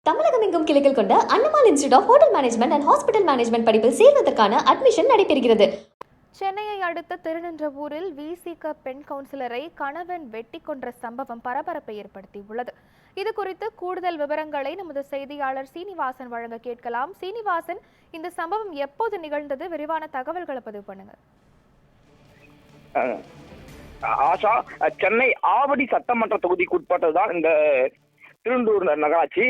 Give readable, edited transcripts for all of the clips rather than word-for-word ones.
தமிழகம் எங்கும் கிளைகள் கொண்ட Annamalai institute of hotel management and hospital management படிப்பில் சேர்வதற்கான அட்மிஷன் நடைபெறுகிறது. சென்னையை அடுத்த திருநின்றவூரில் விசிக பெண் கவுன்சிலரை கணவன் வெட்டி கொன்ற சம்பவம் பரபரப்பை ஏற்படுத்தியுள்ளது. இது குறித்து கூடுதல் விவரங்களை நமது செய்தியாளர் சீனிவாசன் வழங்க கேட்கலாம். சீனிவாசன், இந்த சம்பவம் எப்போது நிகழ்ந்தது? விரிவான தகவல்களை பதிவு பண்ணுங்க. ஆஷா, சென்னை ஆவடி சட்டமன்ற தொகுதிக்கு உட்பட்டதுதான் இந்த திருண்டூர் நகராட்சி.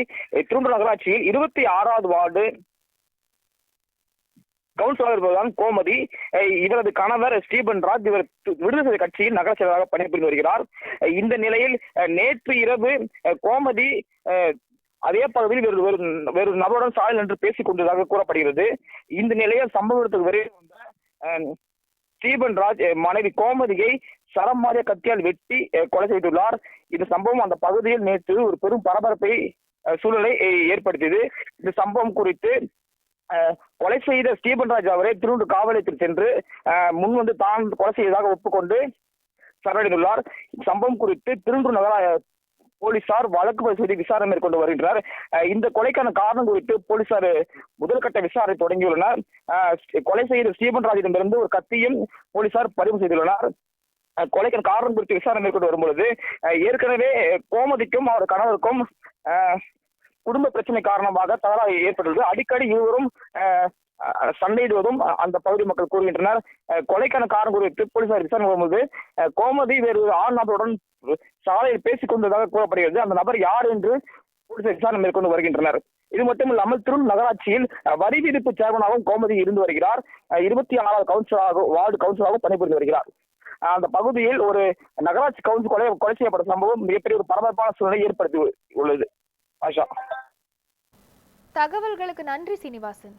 திருண்டூர் நகராட்சியில் 26வது வார்டு கவுன்சிலர் இருப்பதுதான் கோமதி. இவரது கணவர் ஸ்டீபன் ராஜ் இவர் விடுதலை கட்சியில் நகர செயலராக பணிபுரிந்து வருகிறார். இந்த நிலையில் நேற்று இரவு கோமதி அதே பகுதியில் வேறு நபருடன் சாலையில் நின்று பேசிக் கொண்டதாக கூறப்படுகிறது. இந்த நிலையில் சம்பவ இடத்துக்கு விரைவில் வந்த ஸ்டீபன் ராஜ் மனைவி கோமதியை சரமாரிய கத்தியால் வெட்டி கொலை செய்துள்ளார். இந்த சம்பவம் அந்த பகுதியில் நேற்று ஒரு பெரும் பரபரப்பை சூழலை ஏற்படுத்தியது. இந்த சம்பவம் குறித்து கொலை செய்த ஸ்டீபன் ராஜ் அவரை திருவள்ளூர் காவல் நிலையத்தில் சென்று முன்வந்து தான் கொலை செய்ததாக ஒப்புக்கொண்டு சரணடைந்துள்ளார். சம்பவம் குறித்து திருவள்ளூர் நகர போலீசார் வழக்கு பதிவு செய்து விசாரணை மேற்கொண்டு வருகின்றனர். இந்த கொலைக்கான காரணம் குறித்து போலீசார் முதல்கட்ட விசாரணை தொடங்கியுள்ளனர். கொலை செய்த ஸ்டீபன் ராஜிடமிருந்து ஒரு கத்தியும் போலீசார் பதிவு செய்துள்ளனர். கொலைக்கான காரணம் குறித்து விசாரணை மேற்கொண்டு வரும்பொழுது ஏற்கனவே கோமதிக்கும் அவர் கணவருக்கும் குடும்ப பிரச்சனை காரணமாக தகராறு ஏற்பட்டுள்ளது. அடிக்கடி இருவரும் சண்டையிடுவதும் அந்த பகுதி மக்கள் கூறுகின்றனர். கொலைக்கான காரணம் குறித்து போலீசார் விசாரணை வரும்போது கோமதி வேறு ஆண் நபருடன் சாலையில் பேசிக் கொண்டதாக கூறப்படுகிறது. அந்த நபர் யார் என்று போலீசார் விசாரணை மேற்கொண்டு வருகின்றனர். இது மட்டும் இல்லாமல் திருவள்ளூர் நகராட்சியில் வரி விதிப்பு சேர்மனாகவும் கோமதி இருந்து வருகிறார். 26வது கவுன்சிலராக வார்டு கவுன்சிலராகவும் பணிபுரிந்து வருகிறார். அந்த பகுதியில் ஒரு நகராட்சி கவுன்சில் கொலை செய்யப்பட்ட சம்பவம் மிகப்பெரிய ஒரு பரபரப்பான சூழ்நிலை ஏற்படுத்தி உள்ளது. ஆஷா, தகவல்களுக்கு நன்றி சீனிவாசன்.